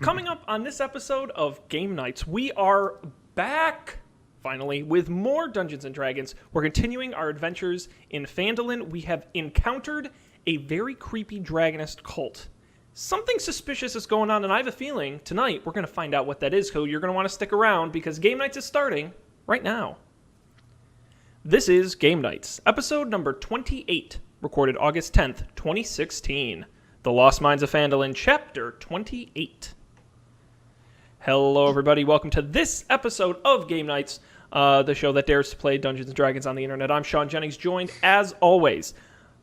Coming up on this episode of Game Nights, we are back, finally, with more Dungeons & Dragons. We're continuing our adventures in Phandelver. We have encountered a very creepy dragonist cult. Something suspicious is going on, and I have a feeling tonight we're going to find out what that is, so you're going to want to stick around, because Game Nights is starting right now. This is Game Nights, episode number 28, recorded August 10th, 2016. The Lost Mines of Phandelver, chapter 28. Hello, everybody. Welcome to this episode of Game Nights, the show that dares to play Dungeons & Dragons on the internet. I'm Sean Jennings, joined, as always,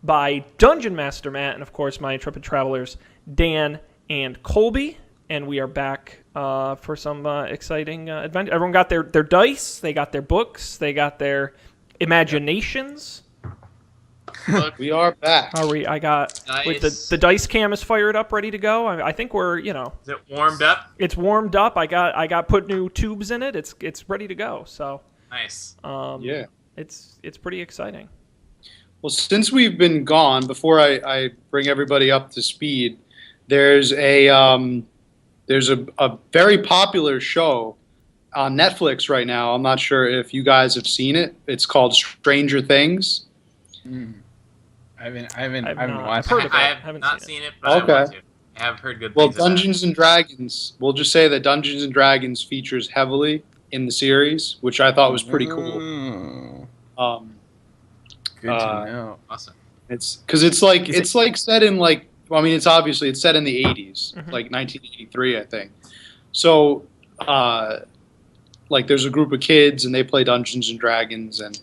by Dungeon Master Matt, and, of course, my intrepid travelers, Dan and Colby. And we are back for some exciting adventure. Everyone got their dice, they got their books, they got their imaginations. Look, we are back. I got Nice. wait, the dice cam is fired up, ready to go. I think we're Is it warmed up? it's warmed up. I got put new tubes in it. It's ready to go. So Nice. Yeah. it's pretty exciting. Well, since we've been gone, before I bring everybody up to speed, there's a very popular show on Netflix right now. I'm not sure if you guys have seen it. It's called Stranger Things. I haven't not watched heard it. of I it. have Haven't not seen seen it, but I want to. I have heard good Well, things about Dungeons and Dragons, we'll just say that Dungeons and Dragons features heavily in the series, which I thought was pretty cool. Good to know. it. Awesome. It's because it's like set in like, well, I mean, it's set in the 80s, like 1983, I think. So, like, there's a group of kids and they play Dungeons and Dragons, and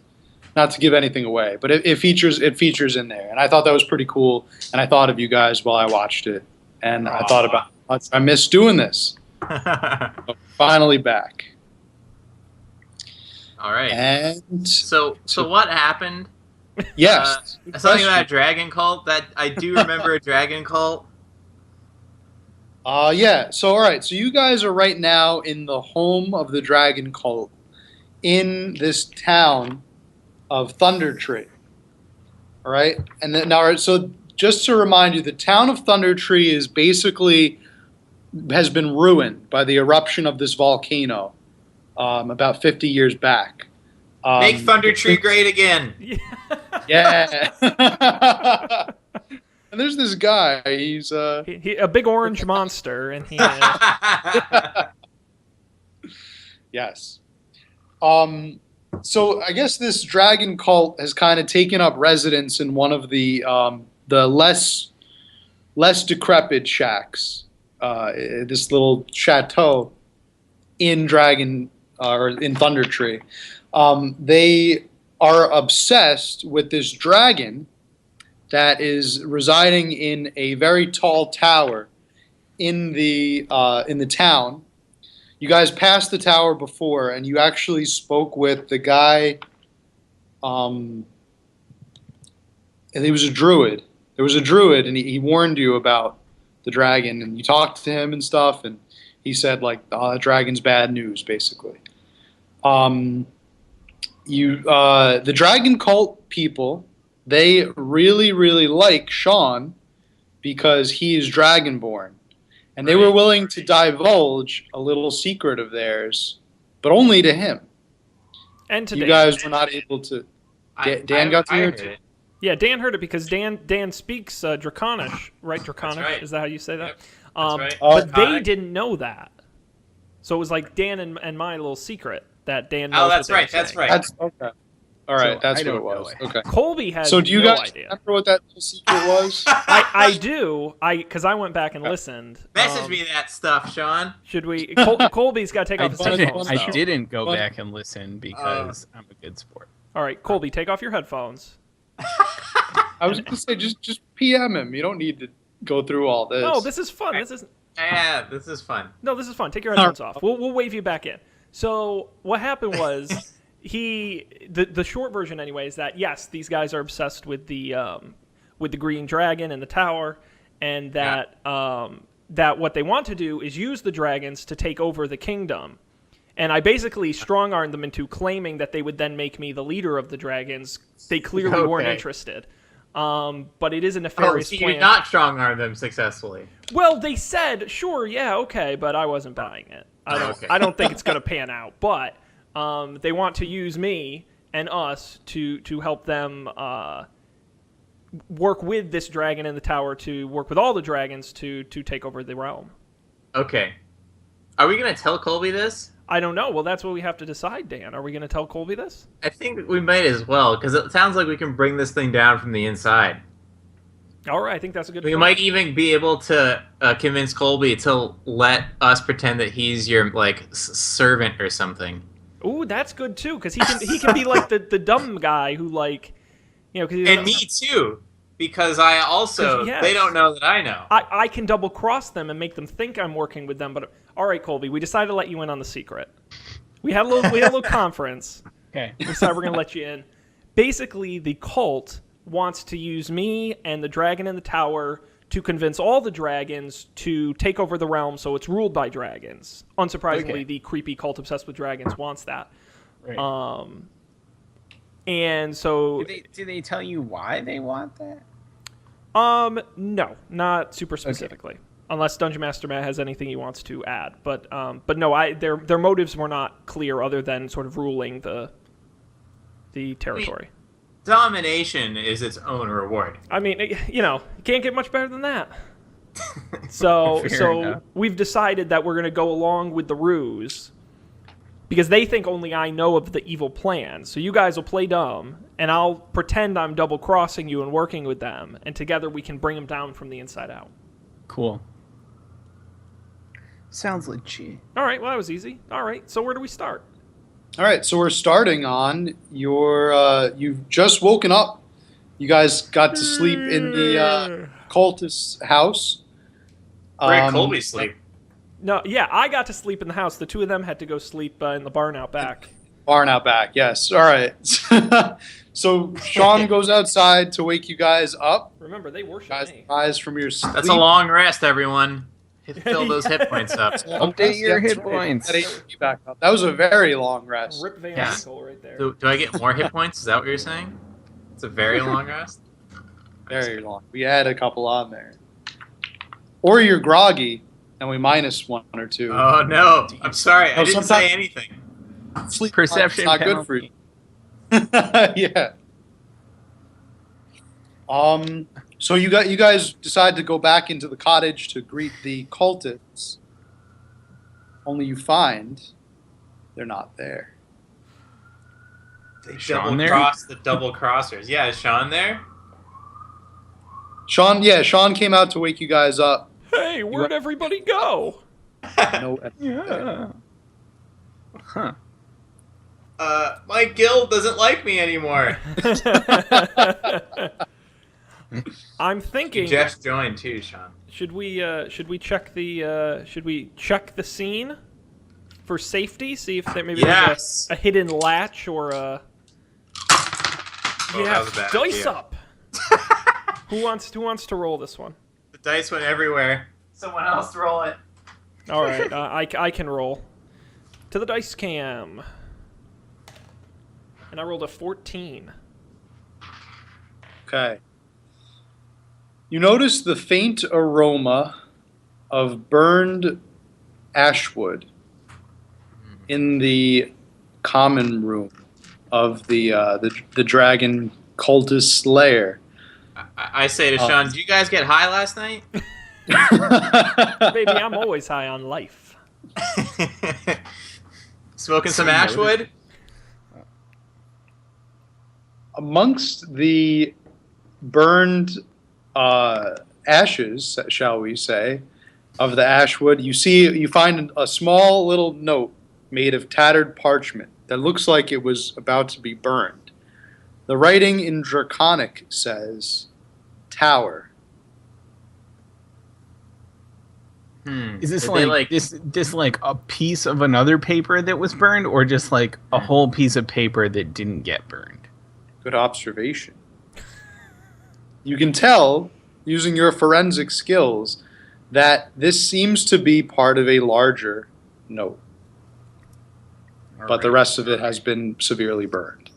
not to give anything away, but it features in there, and I thought that was pretty cool. And I thought of you guys while I watched it, and I thought about I miss doing this. So, finally back. All right. And So what happened? yes, Something about a dragon cult. That I do remember a dragon cult. Yeah. So, all right. So, you guys are right now in the home of the dragon cult in this town of Thunder Tree. All right. And then, now, so just to remind you, the town of Thunder Tree is basically has been ruined by the eruption of this volcano about 50 years back. Make Thunder Tree great again. Yeah. And there's this guy. He's He a big orange monster, and he yes. So I guess this dragon cult has kind of taken up residence in one of the less decrepit shacks. This little chateau in in Thunder Tree. They are obsessed with this dragon that is residing in a very tall tower in the town. You guys passed the tower before, and you actually spoke with the guy. And he was a druid. There was a druid, and he warned you about the dragon, and you talked to him and stuff, and he said, like, the dragon's bad news, basically. The dragon cult people, they really, really like Sean because he is dragonborn. And they were willing to divulge a little secret of theirs, but only to him. and to You Dan. guys were not able to. Dan got to hear it heard too. Yeah, Dan heard it because Dan speaks Draconish, right? Draconish, right. Is that how you say that? Yep, that's right. But they Draconic. didn't know that, so it was like Dan and my little secret that Dan knows. Oh, that's what they were right. That's saying. right. That's okay. All right, So, that's I what it don't know was. it. Okay. Colby has So do you no guys idea. remember what that secret was? I do. Because I went back and listened. Message me that stuff, Sean. Should we? Colby's got to take off his headphones. I though. didn't go back and listen because I'm a good sport. All right, Colby, take off your headphones. I was going to say just PM him. You don't need to go through all this. No, this is fun. This is Yeah, this is fun. no, this is fun. Take your headphones off. We'll wave you back in. So what happened was the short version anyway is that yes, these guys are obsessed with the green dragon in the tower, and that that what they want to do is use the dragons to take over the kingdom. And I basically strong-armed them into claiming that they would then make me the leader of the dragons. They clearly weren't interested. But it is a Oh, nefarious so you plan. did not strong-arm them successfully. Well, they said, sure, yeah, okay, but I wasn't buying it. Okay. I don't think it's going to pan out. But they want to use me and us to help them work with this dragon in the tower, to work with all the dragons to take over the realm. Okay. Are we going to tell Colby this? I don't know. Well, that's what we have to decide, Dan. Are we going to tell Colby this? I think we might as well, because it sounds like we can bring this thing down from the inside. All right, I think that's a good We point. might even be able to convince Colby to let us pretend that he's your servant or something. Ooh, that's good too, because he can be like the dumb guy who And me too, because I also Yes. they don't know that I know. I can double cross them and make them think I'm working with them. But all right, Colby, we decided to let you in on the secret. We had a little conference. Okay. We decided we're gonna let you in. Basically, the cult wants to use me and the dragon in the tower to convince all the dragons to take over the realm so it's ruled by dragons. Unsurprisingly, Okay. the creepy cult obsessed with dragons wants that. Right. And so Do they tell you why they want that? no, not super specifically. Unless Dungeon Master Matt has anything he wants to add. But no, their motives were not clear other than sort of ruling the territory. Domination is its own reward. I mean, you can't get much better than that. So Fair enough. we've decided that we're going to go along with the ruse because they think only I know of the evil plan. So you guys will play dumb, and I'll pretend I'm double-crossing you and working with them, and together we can bring them down from the inside out. Cool. Sounds legit. All right, well, that was easy. All right, so where do we start? All right, so we're starting on you've just woken up. You guys got to sleep in the cultist's house. Where did Colby sleep? No, yeah, I got to sleep in the house. The two of them had to go sleep in the barn out back. Barn out back, yes. All right. So Sean goes outside to wake you guys up. Remember, they worship Guys, me. rise from your sleep. That's a long rest, everyone. Fill those hit points up. Update your Yeah, hit that's right. points. That HP back up. That was a very long rest. Rip Van Yeah. Winkle right there. Do I get more hit points? Is that what you're saying? It's a very long rest? Very long. We had a couple on there. Or you're groggy, and we minus one or two. Oh, no. I'm sorry. I No, didn't sometimes- say anything. Sleep Perception it's not good for you. Yeah. So you guys decide to go back into the cottage to greet the cultists. Only you find they're not there. They Sean there? double-crossed the double-crossers. Yeah, is Sean there? Sean came out to wake you guys up. Hey, where'd everybody go? No, Yeah. Huh. My guild doesn't like me anymore. I'm thinking. You just joined too, Sean. Should we check the scene for safety? See if there maybe Yes. there's a hidden latch or a Oh, that was a bad dice idea. up. Who wants to roll this one? The dice went everywhere. Someone else roll it. All right, I can roll to the dice cam, and I rolled a 14. Okay. You notice the faint aroma of burned ashwood in the common room of the dragon cultist lair. I say to Sean, did you guys get high last night? Baby, I'm always high on life. Smoking some ashwood? Amongst the burned ashes, shall we say, of the ashwood, you find a small little note made of tattered parchment that looks like it was about to be burned. The writing in Draconic says, "Tower." Is this Did they, like this like a piece of another paper that was burned, or just like a whole piece of paper that didn't get burned? Good observation. You can tell, using your forensic skills, that this seems to be part of a larger note, but the rest of it has been severely burned.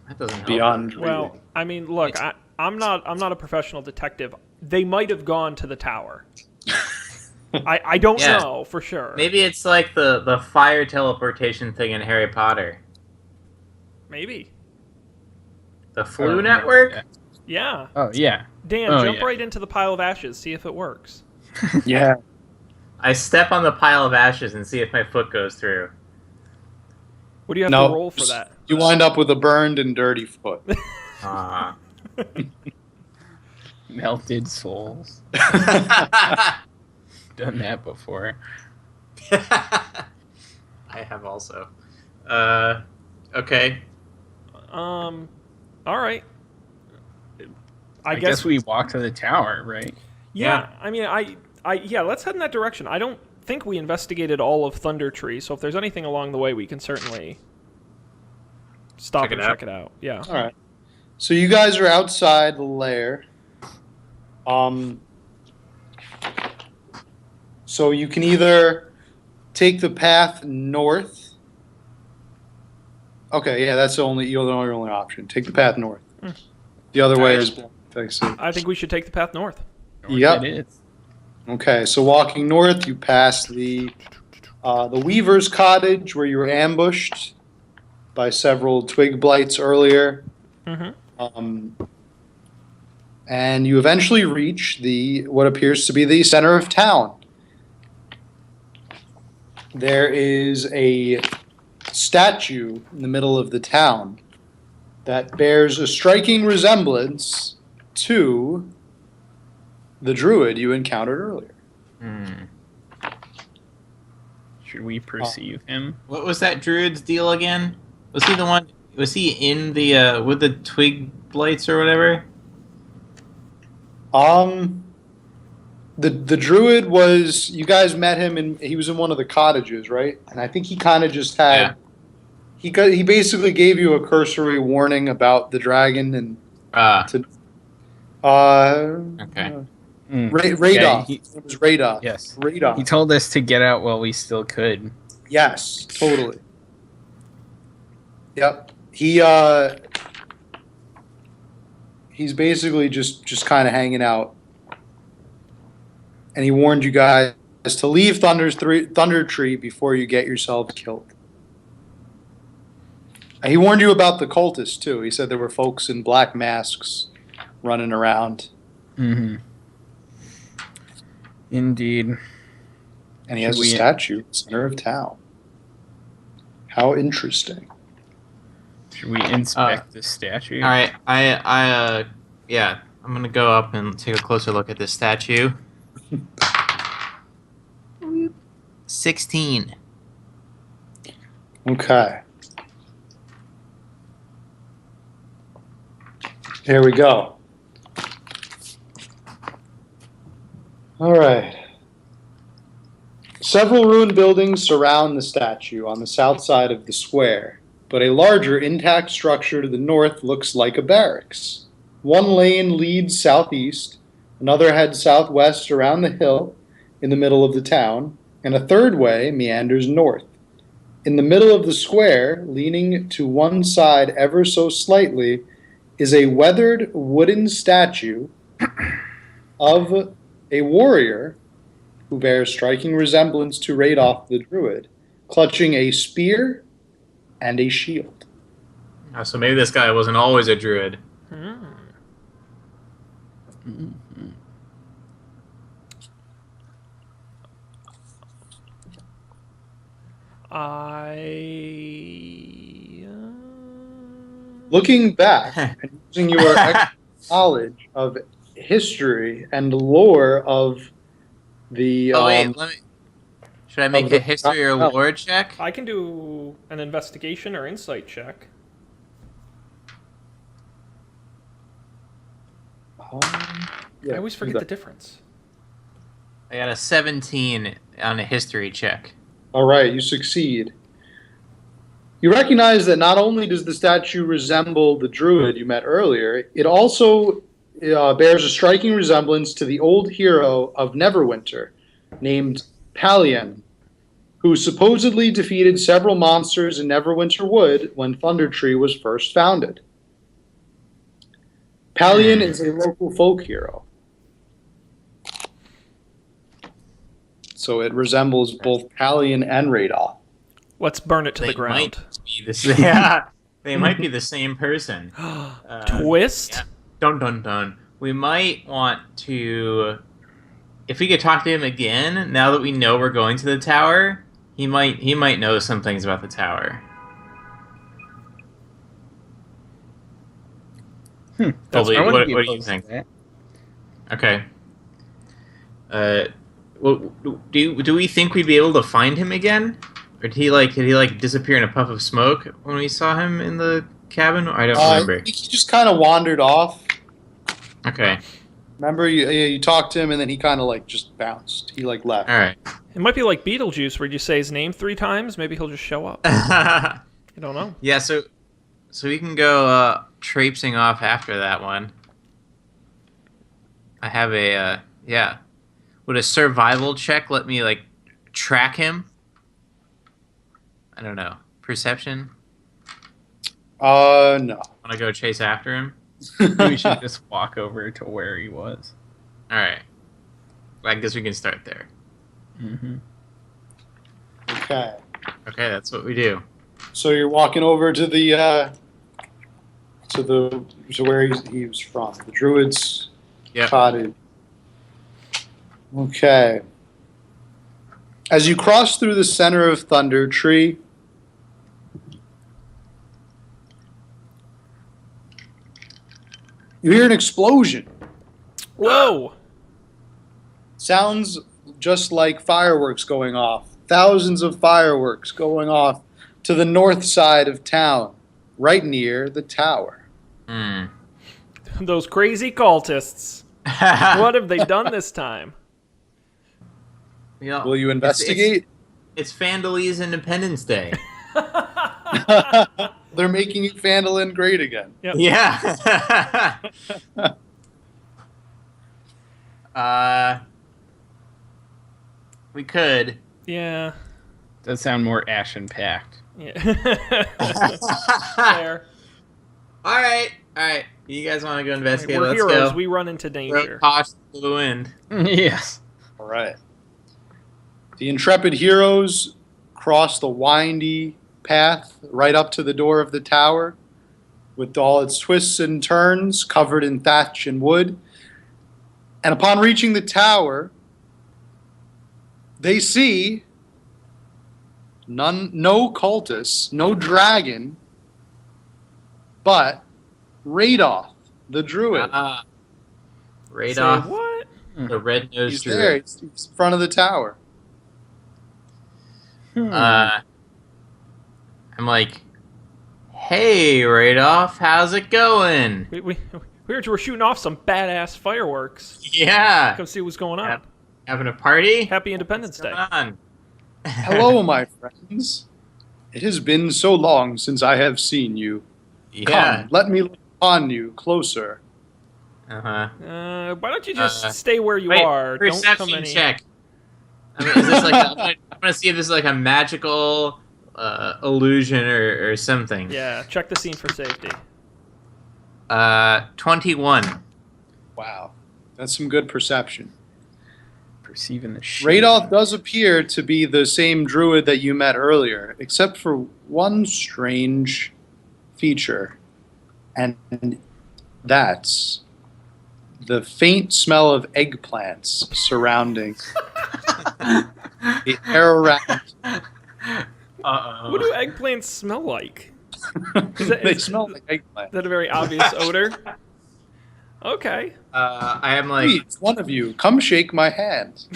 That doesn't help. Beyond Well, reading. I mean, look, I'm not a professional detective. They might have gone to the tower. I don't know for sure. Maybe it's like the fire teleportation thing in Harry Potter. Maybe. The Flu Network? Yeah. Oh, yeah. Dan, Oh, jump yeah. right into the pile of ashes. See if it works. Yeah. I step on the pile of ashes and see if my foot goes through. What do you have No. to roll for that? You wind up with a burned and dirty foot. Ah. Melted souls. Done that before. I have also. Okay. All right. I guess we walk to the tower, right? Yeah. I mean, yeah. Let's head in that direction. I don't think we investigated all of Thunder Tree, so if there's anything along the way, we can certainly stop and check it out. Yeah. All right. So you guys are outside the lair. So you can either take the path north. Okay, yeah, that's the only option. Take the path north. The other way is I think we should take the path north. Yep. It is. Okay, so walking north, you pass the Weaver's cottage where you were ambushed by several twig blights earlier. And you eventually reach what appears to be the center of town. There is a statue in the middle of the town that bears a striking resemblance to the druid you encountered earlier. Should we perceive him? What was that druid's deal again? Was he the one? Was he in the with the twig blights or whatever? The druid was, you guys met him and he was in one of the cottages, right? And I think he kind of just had he basically gave you a cursory warning about the dragon and Okay. Radolf. Yeah, It was Radolf. Yes. Radolf. He told us to get out while we still could. Yes, totally. Yep. He's basically just kind of hanging out. And he warned you guys to leave Thunder Tree before you get yourselves killed. And he warned you about the cultists too. He said there were folks in black masks running around. Mm-hmm. Indeed. And he has a statue in the center of town. How interesting. Should we inspect the statue? All right. I'm gonna go up and take a closer look at this statue. 16. Okay. Here we go. All right. Several ruined buildings surround the statue on the south side of the square, but a larger intact structure to the north looks like a barracks. One lane leads southeast, another heads southwest around the hill in the middle of the town, and a third way meanders north. In the middle of the square, leaning to one side ever so slightly, is a weathered wooden statue of a warrior who bears striking resemblance to Radolf the Druid, clutching a spear and a shield. So maybe this guy wasn't always a druid. Looking back and using your knowledge of history and lore of the... Should I make a history or lore check? I can do an investigation or insight check. I always forget the difference. I got a 17 on a history check. All right, you succeed. You recognize that not only does the statue resemble the druid you met earlier, it also bears a striking resemblance to the old hero of Neverwinter, named Palian, who supposedly defeated several monsters in Neverwinter Wood when Thunder Tree was first founded. Palion is a local folk hero. So it resembles both Palion and Radolf. Let's burn it to the They ground. might be yeah, they might be the same person. Twist? Yeah. Dun dun dun. We might want to, if we could talk to him again. Now that we know we're going to the tower, he might know some things about the tower. Toby, I what wouldn't be do you opposed to think? that. Okay. Well, do we think we'd be able to find him again, or did he disappear in a puff of smoke when we saw him in the cabin? I don't remember. I think he just kind of wandered off. Okay. Remember, you talked to him, and then he kind of like just bounced. He like left. All right. It might be like Beetlejuice, where you say his name 3 times. Maybe he'll just show up. I don't know. Yeah. So we can go traipsing off after that one. I have a yeah. Would a survival check let me like track him? I don't know. Perception? No. Want to go chase after him? We should just walk over to where he was. All right. I guess we can start there. Mm-hmm. Okay. Okay, that's what we do. So you're walking over to the to where he was from, the Druid's Yep. cottage. Okay. As you cross through the center of Thunder Tree, you hear an explosion. Whoa! Sounds just like fireworks going off. Thousands of fireworks going off to the north side of town, right near the tower. Hmm. Those crazy cultists. What have they done this time? Yeah, Will you investigate? It's Phandelver's Independence Day. They're making Phandalin great again. Yep. Yeah. We could. Yeah. Does sound more ashen packed. Yeah. Fair. All right. You guys want to go investigate? We're Let's heroes. go. We run into danger. Caution to the wind. Yes. All right. The intrepid heroes cross the windy path right up to the door of the tower, with all its twists and turns covered in thatch and wood. And upon reaching the tower, they see no cultists, no dragon, but Radolf, the druid. Radolf, Say what? the red-nosed He's there. druid. He's in front of the tower. I'm like, hey, Radolf, how's it going? We heard you were shooting off some badass fireworks. Yeah. Come see what's going on. Having a party? Happy Independence What's Day. going on? Hello, my friends. It has been so long since I have seen you. Yeah. Come, let me look upon you closer. Uh-huh. Why don't you just stay where you Wait, are? Don't come perception any. check. I mean, is this like I want to see if this is like a magical illusion or something. Yeah, check the scene for safety. 21. Wow. That's some good perception. Perceiving the shit. Radolf does appear to be the same druid that you met earlier, except for one strange feature. And that's the faint smell of eggplants surrounding the air around. Uh-oh. What do eggplants smell like? They smell like eggplant. Is that a very obvious odor? Okay. I am like, Please, one of you, come shake my hand.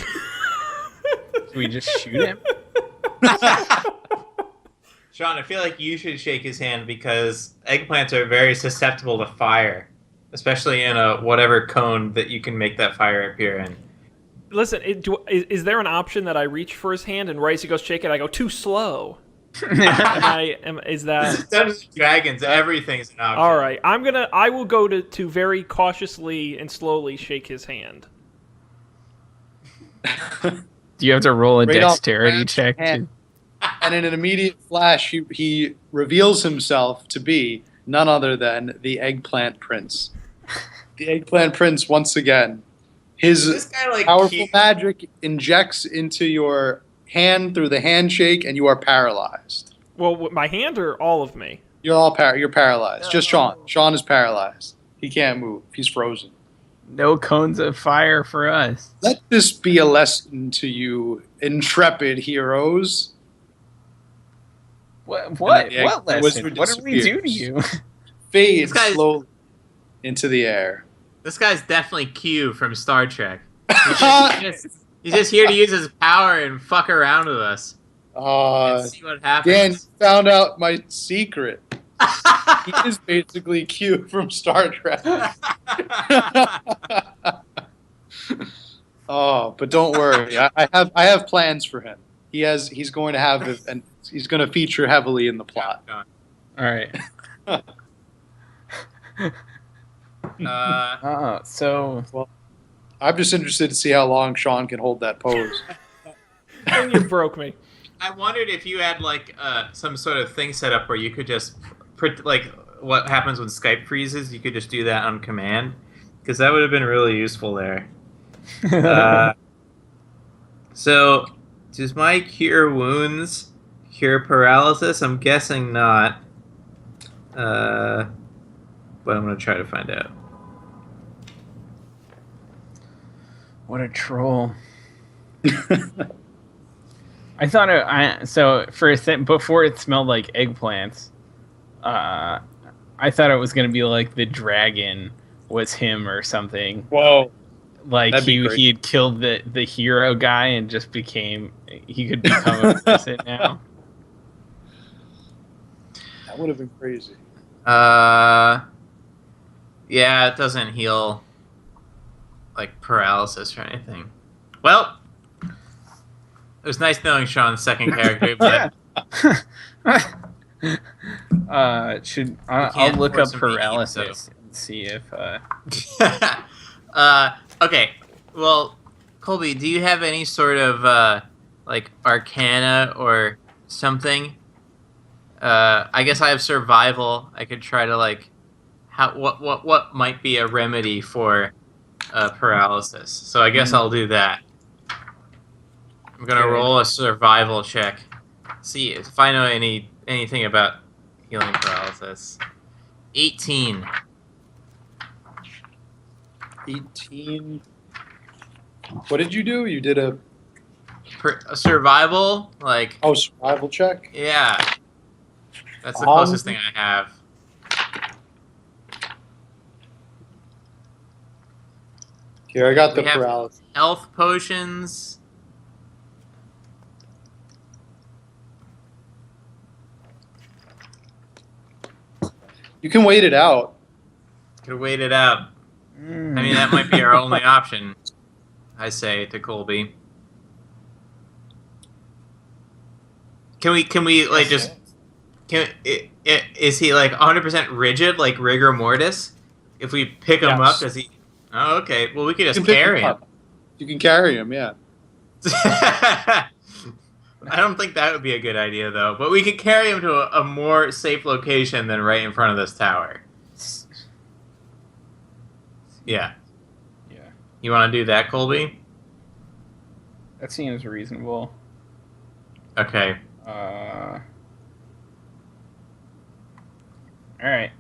Do we just shoot him? Sean, I feel like you should shake his hand because eggplants are very susceptible to fire, especially in a whatever cone that you can make that fire appear in. Listen, is there an option that I reach for his hand and right as he goes shake it, I go too slow? Is that Dungeons and Dragons, everything's an option. all right? I will go to very cautiously and slowly shake his hand. Do you have to roll a Radolf dexterity grabs check? your hand, and in an immediate flash, he reveals himself to be none other than the eggplant prince. The eggplant prince once again. This His guy like powerful magic injects into your hand through the handshake, and you are paralyzed. Well, with my hand or all of me? You're paralyzed. Just Sean. No. Sean is paralyzed. He can't move. He's frozen. No cones of fire for us. Let this be a lesson to you, intrepid heroes. What Yeah, what the lesson? wizard What did we do to you? Fade This guy's- slowly into the air. This guy's definitely Q from Star Trek. He's just here to use his power and fuck around with us and see what happens. Dan, you found out my secret. He is basically Q from Star Trek. Oh, but don't worry. I have plans for him. He's going to have and he's going to feature heavily in the plot. All right. So I'm just interested to see how long Sean can hold that pose. And you broke me. I wondered if you had like some sort of thing set up where you could just like what happens when Skype freezes. You could just do that on command, because that would have been really useful there. So, does my cure wounds cure paralysis? I'm guessing not. But I'm gonna try to find out. what a troll. I thought so for before it smelled like eggplants. I thought it was gonna be like the dragon was him or something. Whoa. Like That'd be great. he had killed the hero guy and just he could become a person now. That would have been crazy. Yeah, it doesn't heal like paralysis or anything. Well, it was nice knowing Sean's second character, but I'll look afford up some meat, paralysis and see if okay. Well, Colby, do you have any sort of like arcana or something? I guess I have survival. I could try to like what might be a remedy for paralysis. So I guess I'll do that. I'm gonna Okay. roll a survival check. See if I know anything about healing paralysis. 18. 18. What did you do? You did a Survival, like survival check? yeah. That's the closest thing I have. Here, I got the We have- paralysis. Health potions. You can wait it out. Could wait it out. I mean, that might be our only option. I say to Colby. Can we like just is he like 100% rigid like rigor mortis? If we pick him Yes. up, does he? Oh, okay. Well, we could You just can pick carry him. up. You can carry him, yeah. I don't think that would be a good idea though. But we could carry him to a more safe location than right in front of this tower. Yeah. Yeah, You want to do that, Colby? that seems reasonable. Okay. All right.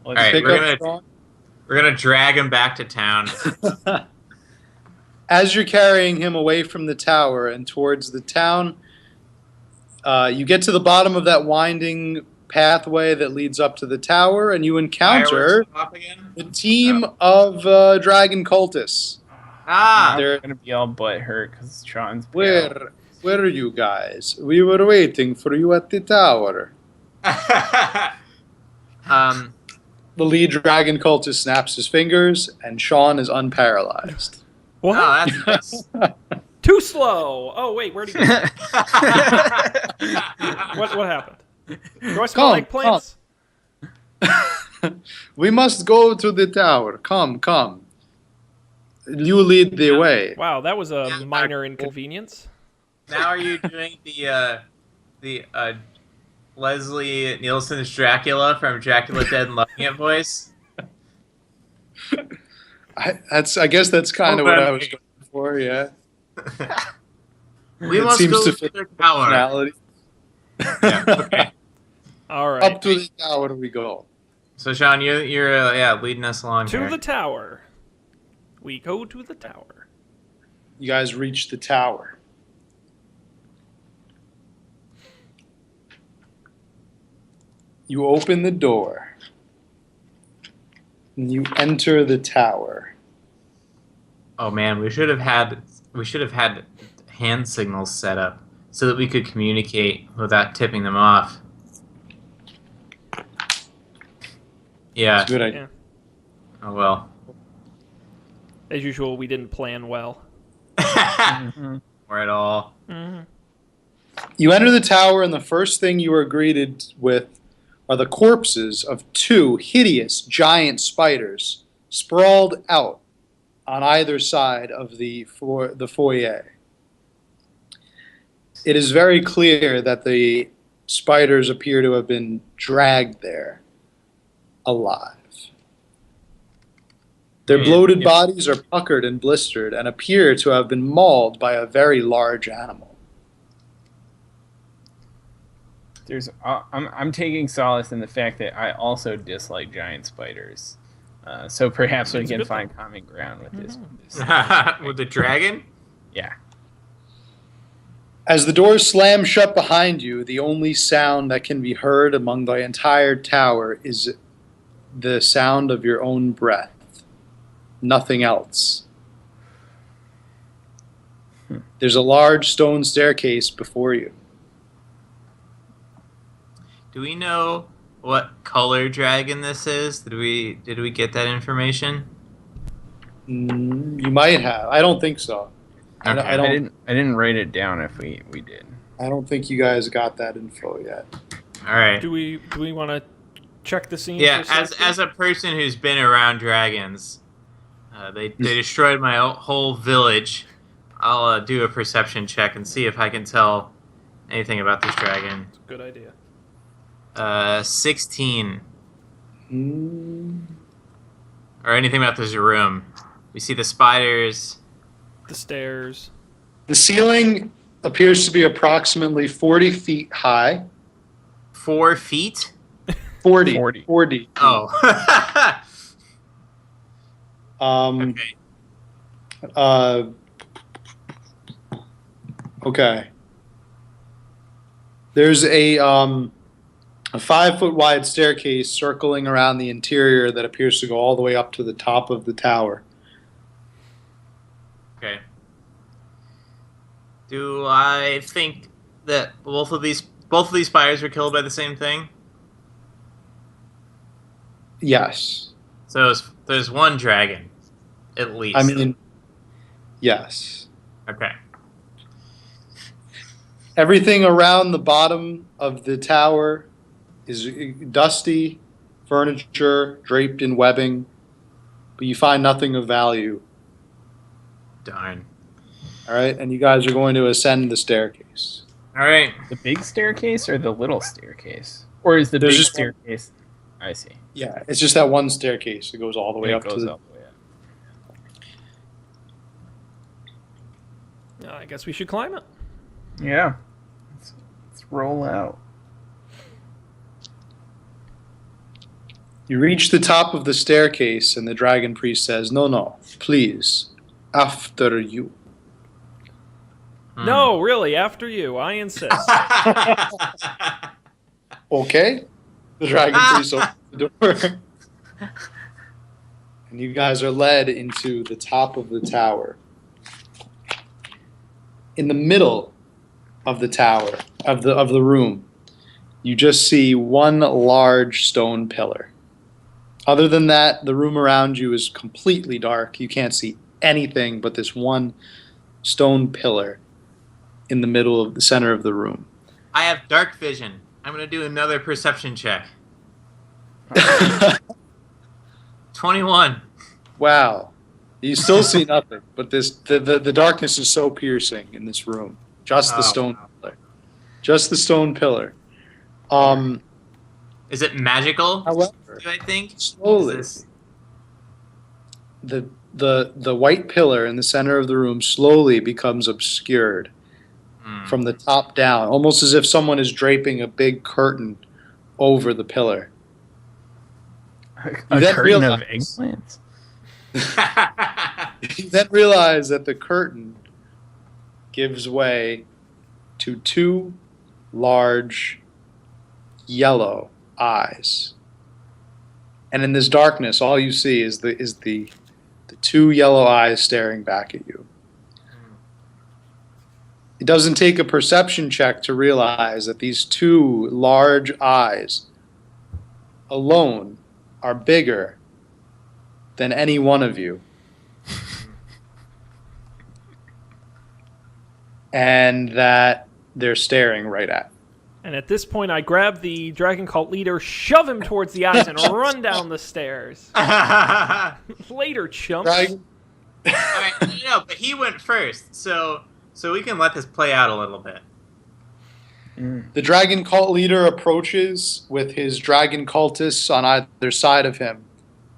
Let's All right, Pick we're up gonna drag him back to town. Sean. As you're carrying him away from the tower and towards the town, you get to the bottom of that winding pathway that leads up to the tower, and you encounter Fireworks go off again? the team of dragon cultists. Ah, They're- I'm gonna be all butt hurt because Sean's Where are you guys? We were waiting for you at the tower. The lead dragon cultist snaps his fingers, and Sean is unparalyzed. What? oh, that's nice. Too slow. Oh wait, where'd he go? What happened? Do I smell Come, eggplants? We must go to the tower. Come. You lead the way. Wow, that was a Yeah, minor inconvenience. Now are you doing the Leslie Nielsen's Dracula from Dracula Dead and Loving It voice? I guess that's kind of what I was going for. Yeah. We It must seems go to to fit the tower. personality. Yeah, okay. All right. Up to the tower we go. So Sean, you're leading us along To here. the tower. We go to the tower. You guys reach the tower. You open the door. And you enter the tower. Oh man, we should have had hand signals set up so that we could communicate without tipping them off. Yeah. It's a good idea. Yeah. Oh well. As usual, we didn't plan well. Or at all. Mm-hmm. You enter the tower, and the first thing you are greeted with are the corpses of two hideous giant spiders sprawled out on either side of the foyer. It is very clear that the spiders appear to have been dragged there alive. Their bloated bodies are puckered and blistered and appear to have been mauled by a very large animal. I'm taking solace in the fact that I also dislike giant spiders. So perhaps we That's a can good find common ground with this. With the dragon? Yeah. As the doors slam shut behind you, the only sound that can be heard among the entire tower is the sound of your own breath. Nothing else. There's a large stone staircase before you. Do we know what color dragon this is? Did we get that information? You might have. I don't think so. Okay. I don't. I didn't write it down if we did. I don't think you guys got that info yet. All right. Do we want to check the scene? Yeah, for safety? as a person who's been around dragons, they destroyed my whole village. I'll do a perception check and see if I can tell anything about this dragon. Good idea. 16. Mm, Or anything about this room. We see the spiders. The stairs. The ceiling appears to be approximately 40 feet high. 4 feet? 40. 40. 40. Oh. Okay. Okay. There's a 5 foot wide staircase circling around the interior that appears to go all the way up to the top of the tower. Okay. Do I think that both of these spiders were killed by the same thing? Yes. So there's one dragon, at least. I mean, yes. Okay. Everything around the bottom of the tower is dusty, furniture draped in webbing, but you find nothing of value. Darn. All right, and you guys are going to ascend the staircase. All right. The big staircase or the little staircase? Or is the There's big just one- staircase? I see. Yeah, it's just that one staircase. It goes all the way It up to goes the. all the way up. I guess we should climb it. Yeah. Let's roll out. You reach the top of the staircase, and the dragon priest says, "No, please, after you." Hmm. No, really, after you. I insist. Okay. The dragon priest opens the door, and you guys are led into the top of the tower. In the middle of the tower of the room, you just see one large stone pillar. Other than that, the room around you is completely dark. You can't see anything but this one stone pillar in the middle of the center of the room. I have dark vision. I'm going to do another perception check. 21. Wow. You still see nothing, but the darkness is so piercing in this room. Just the stone pillar. Just the stone pillar. Is it magical? However, Do I think? slowly, Is this- the white pillar in the center of the room slowly becomes obscured from the top down, almost as if someone is draping a big curtain over the pillar. A then curtain of realize- eggplants. You then realize that the curtain gives way to two large yellow eyes. And in this darkness, all you see is the two yellow eyes staring back at you. It doesn't take a perception check to realize that these two large eyes alone are bigger than any one of you. And that they're staring right at. And at this point, I grab the dragon cult leader, shove him towards the eyes, and run down the stairs. Later, chump. Dragon, All right, no, but he went first, so we can let this play out a little bit. the dragon cult leader approaches with his dragon cultists on either side of him,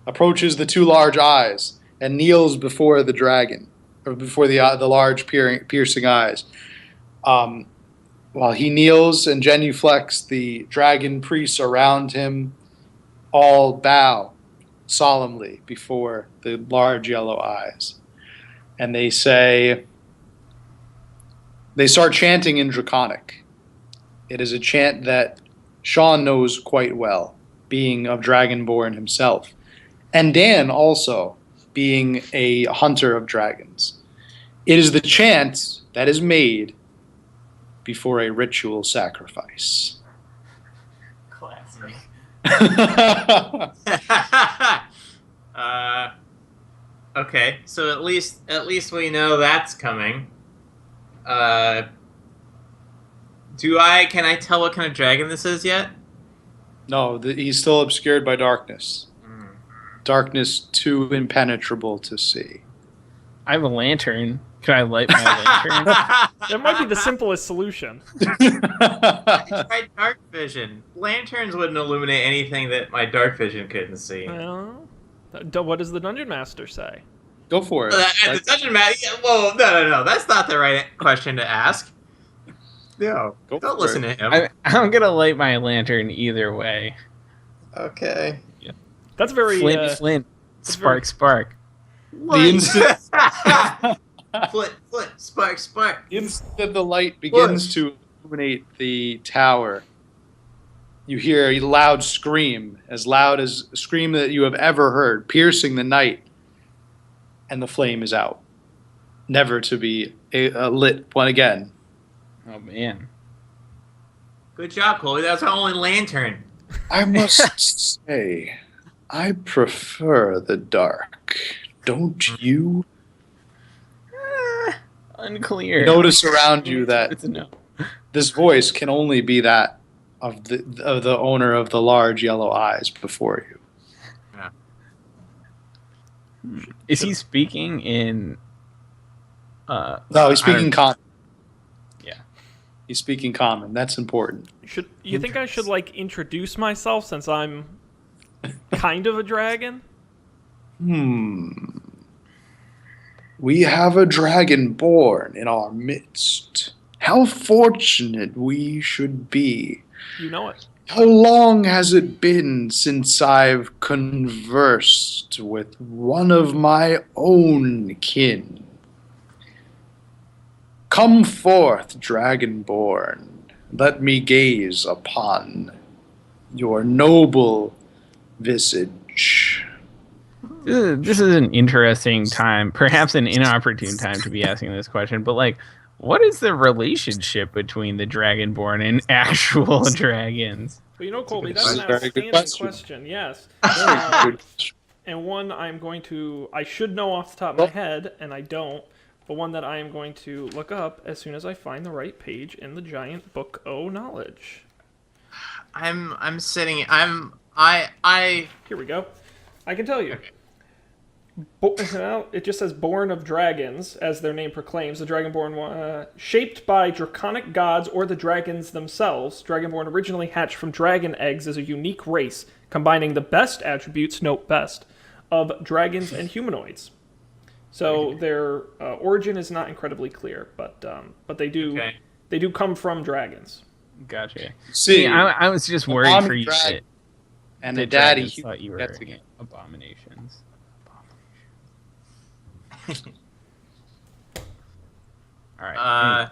approaches the two large eyes, and kneels before the dragon, or before the large piercing eyes. While he kneels and genuflects, the dragon priests around him all bow solemnly before the large yellow eyes. And they start chanting in Draconic. It is a chant that Sean knows quite well, being of Dragonborn himself. And Dan also, being a hunter of dragons. It is the chant that is made before a ritual sacrifice. Classic. That's Okay, so at least we know that's coming. Can I tell what kind of dragon this is yet? No, he's still obscured by darkness. Darkness too impenetrable to see. I have a lantern. Can I light my lantern? That might be the simplest solution. I tried dark vision. Lanterns wouldn't illuminate anything that my dark vision couldn't see. Well, what does the dungeon master say? Go for it. The dungeon master. Whoa, no. That's not the right question to ask. No, Go don't for listen it. to him. I'm gonna light my lantern either way. Okay. That's very... Flint, spark, spark. The instant, Flint, spark. the instant that the light begins to illuminate the tower, you hear a loud as loud as a scream that you have ever heard, piercing the night, and the flame is out, never to be lit one again. Oh man. Good job, Chloe. That's our only lantern. I must say, I prefer the dark. Don't you? Unclear. Notice around you that It's a no. this voice can only be that of the owner of the large yellow eyes before you. Is he speaking in? No, he's speaking common. Yeah. He's speaking common. That's important. Should you think I should, like, introduce myself since I'm kind of a dragon? We have a dragon born in our midst. How fortunate we should be. You know it. How long has it been since I've conversed with one of my own kin? Come forth, dragonborn. Let me gaze upon your noble visage. This is an interesting time, perhaps an inopportune time to be asking this question, but like, what is the relationship between the Dragonborn and actual dragons? Well, you know, Colby, That's that's a an very good outstanding question. question. Yes. Good. And one I should know off the top of my head, and I don't, but one that I am going to look up as soon as I find the right page in the giant book o' knowledge. I'm sitting. Here we go. I can tell you. Well, it just says born of dragons, as their name proclaims. The Dragonborn, shaped by draconic gods or the dragons themselves, Dragonborn originally hatched from dragon eggs as a unique race, combining the best attributes, note best, of dragons and humanoids. So their origin is not incredibly clear, but they do come from dragons. Gotcha. See, I was just worried mommy for you dragon that and the a daddy dragons thought you were get together. abominations. All right.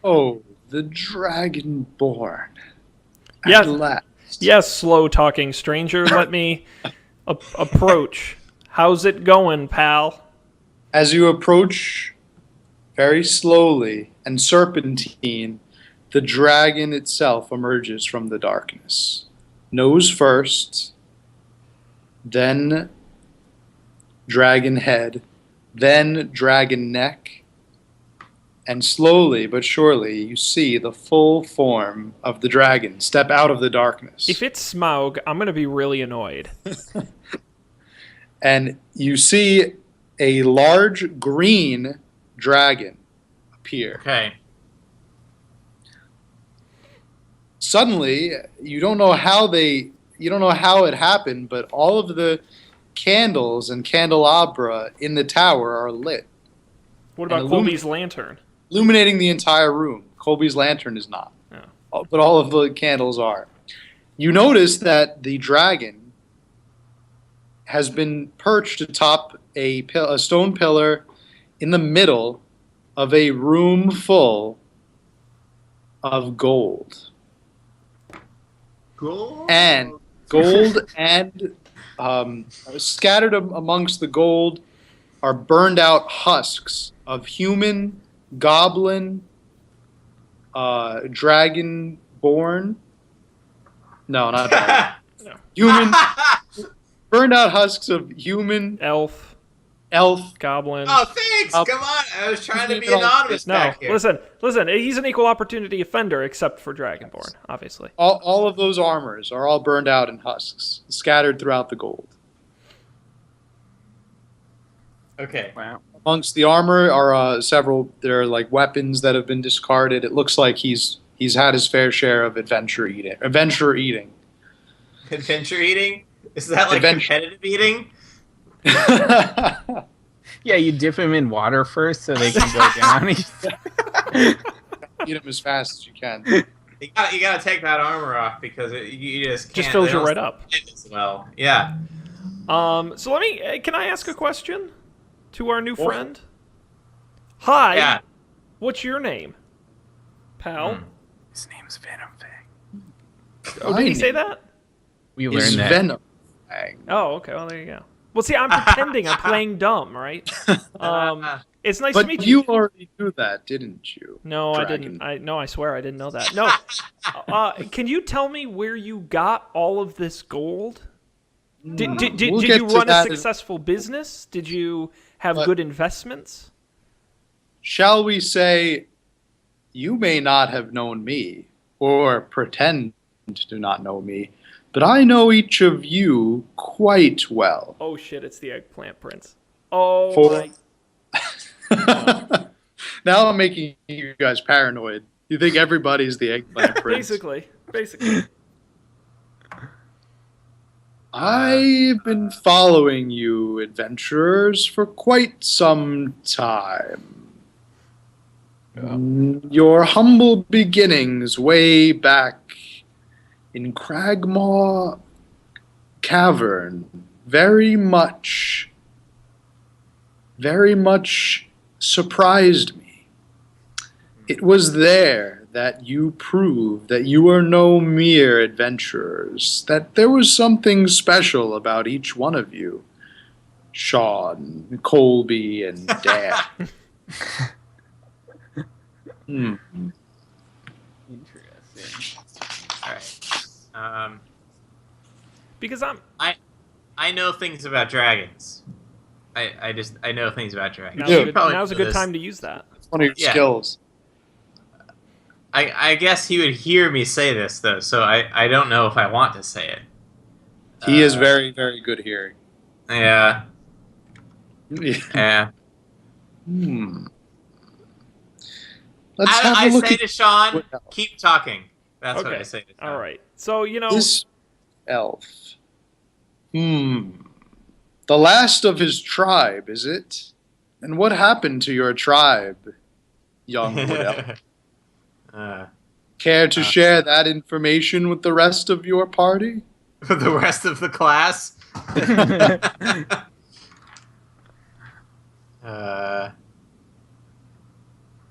Oh, the Dragonborn. Yes. At last. Yes, slow-talking stranger. Let me approach. How's it going, pal? As you approach very slowly and serpentine, the dragon itself emerges from the darkness. Nose first, then dragon head, then dragon neck, and slowly but surely you see the full form of the dragon step out of the darkness. If it's Smaug, I'm going to be really annoyed. And you see a large green dragon appear. Okay. Suddenly, you don't know how it happened, but all of the candles and candelabra in the tower are lit, What about And Colby's lantern? illuminating the entire room. Colby's lantern is not, but all of the candles are. You notice that the dragon has been perched atop a stone pillar in the middle of a room full of gold. Gold? And gold and scattered amongst the gold are burned out husks of human, goblin, dragonborn. No, not dragon. Human. Burned out husks of human, Elf, elf. goblin. Oh, thanks. Come on. I was trying to be anonymous No, back here. listen. He's an equal opportunity offender, except for Dragonborn, obviously. All of those armors are all burned out in husks, scattered throughout the gold. Okay. Wow. Amongst the armor are several. There are like weapons that have been discarded. It looks like he's had his fair share of adventure eating. Adventure eating? Is that like competitive eating? Yeah, you dip them in water first so they can go down. Eat them as fast as you can. You gotta take that armor off because you just can't. Just fills they you don't right up. stand as well. Yeah. So can I ask a question to our new friend? Hi. Yeah. What's your name, pal? His name's Venom Fang. Oh, did he say that? We Is learned that. Venom. Oh, okay. Well, there you go. Well, see, I'm pretending. I'm playing dumb, right? It's nice to But meet you already knew that, didn't you? No, Dragon? I didn't. I swear I didn't know that. No. Can you tell me where you got all of this gold? Did We'll you get to run a that in- successful business? Did you have But- good investments? Shall we say, you may not have known me, or pretend to not know me, but I know each of you quite well. Oh shit! It's the eggplant prince. Oh For- my! Now I'm making you guys paranoid. You think everybody's the eggplant prince. Basically. I've been following you, adventurers, for quite some time. Your humble beginnings way back in Cragmaw Cavern very much surprised me. It was there that you proved that you are no mere adventurers, that there was something special about each one of you. Sean, Colby, and Dan. Interesting. All right. Because I'm. I know things about dragons. I know things about dragons. Now's, do. a good, Probably now's a know good this. time to use that. It's one of your Yeah. skills. I guess he would hear me say this though, so I don't know if I want to say it. He is very, very good hearing. Yeah. Yeah. Let's have a I look say at to Sean, what else. keep talking. That's what Okay. I say to Sean. All right. So this elf. The last of his tribe, is it? And what happened to your tribe, young wood elf? Care to share that information with the rest of your party? The rest of the class.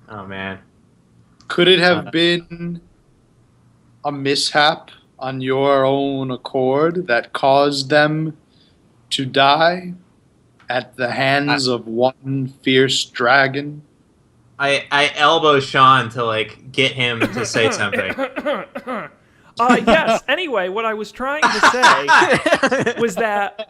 Oh man. Could it have been a mishap on your own accord that caused them to die at the hands of one fierce dragon? I elbow Sean to like get him to say something. Yes. Anyway, what I was trying to say was that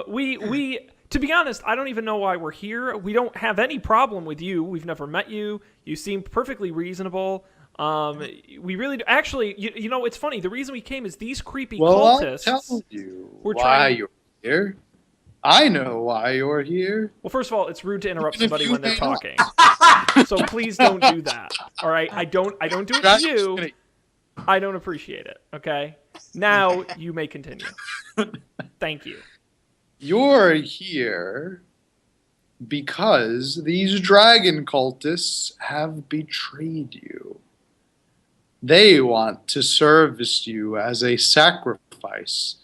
we to be honest, I don't even know why we're here. We don't have any problem with you. We've never met you. You seem perfectly reasonable. We really do. Actually, you know, it's funny. The reason we came is these creepy cultists. I'll tell you We're why trying- you're here. I know why you're here. Well, first of all, it's rude to interrupt Even if somebody you when they're may not. talking. So please don't do that. All right? I don't do it to you. I don't appreciate it. Okay? Now you may continue. Thank you. You're here because these dragon cultists have betrayed you. They want to service you as a sacrifice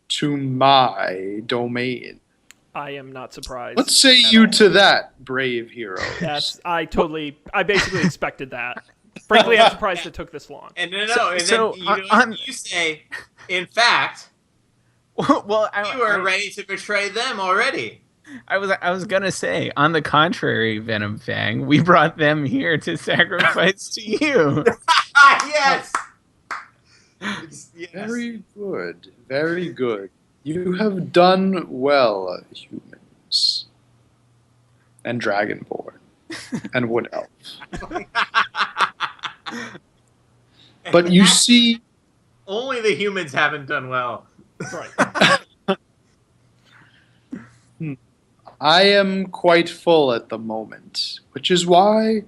to my domain. I am not surprised. What say you to that, brave hero? I basically expected that. Frankly, I'm surprised it took this long. And no. So, And then you say, in fact, Well, you are ready to betray them already. I was gonna say, on the contrary, Venom Fang, we brought them here to sacrifice to you. Yes. Very good, very good. You have done well, humans. And Dragonborn. And Wood Elf. But you see, Only the humans haven't done well. Right. I am quite full at the moment, which is why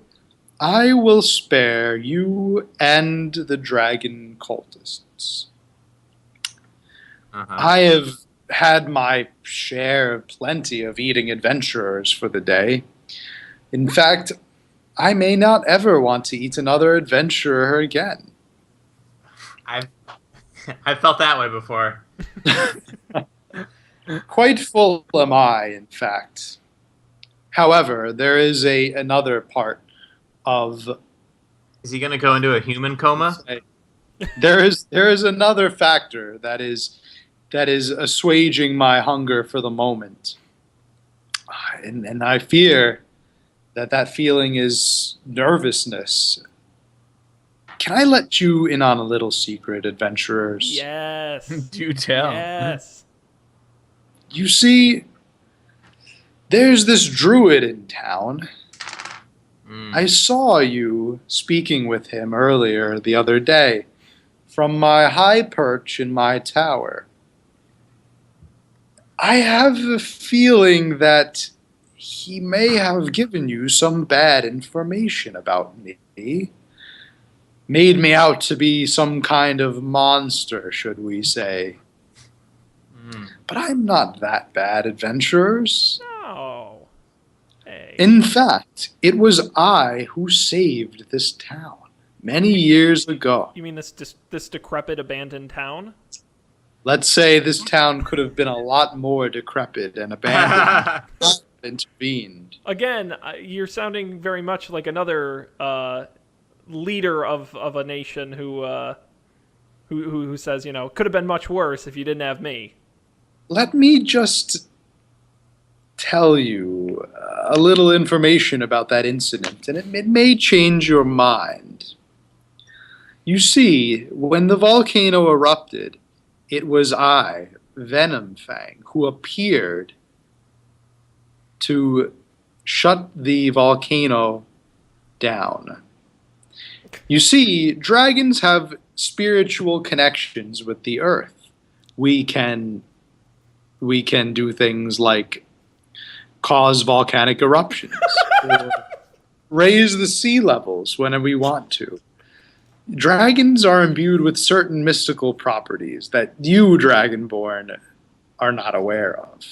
I will spare you and the dragon cultists. I have had my share plenty of eating adventurers for the day. In fact, I may not ever want to eat another adventurer again. I've felt that way before. Quite full am I, in fact. However, there is another part of... Is he going to go into a human coma? There is another factor that is assuaging my hunger for the moment. And I fear that feeling is nervousness. Can I let you in on a little secret, adventurers? Yes. Do tell. Yes. You see, there's this druid in town. I saw you speaking with him earlier the other day from my high perch in my tower. I have a feeling that he may have given you some bad information about me. Made me out to be some kind of monster, should we say. But I'm not that bad, adventurers. No. Hey. In fact, it was I who saved this town many years ago. You mean this decrepit abandoned town? Let's say this town could have been a lot more decrepit and abandoned. Intervened. Again, you're sounding very much like another leader of a nation who says, you know, could have been much worse if you didn't have me. Let me just tell you a little information about that incident, and it may change your mind. You see, when the volcano erupted, it was I, Venom Fang, who appeared to shut the volcano down. You see, dragons have spiritual connections with the earth. We can do things like cause volcanic eruptions or raise the sea levels whenever we want to. Dragons are imbued with certain mystical properties that you, Dragonborn, are not aware of.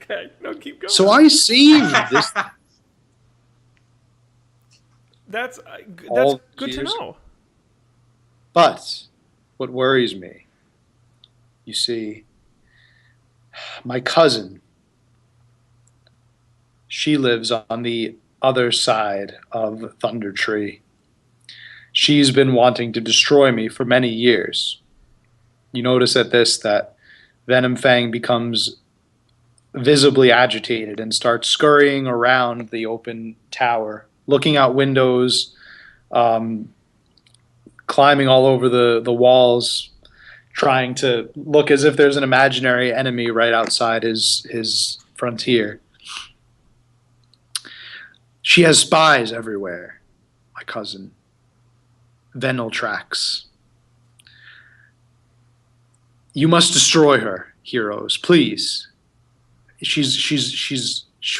Okay, no, keep going. So I saved this That's all good to years. know. But what worries me, you see, my cousin, she lives on the other side of Thunder Tree. She's been wanting to destroy me for many years. You notice at this that Venom Fang becomes visibly agitated and starts scurrying around the open tower, looking out windows, climbing all over the walls, trying to look as if there's an imaginary enemy right outside his frontier. She has spies everywhere, my cousin. Venaltrax. You must destroy her, heroes, please. She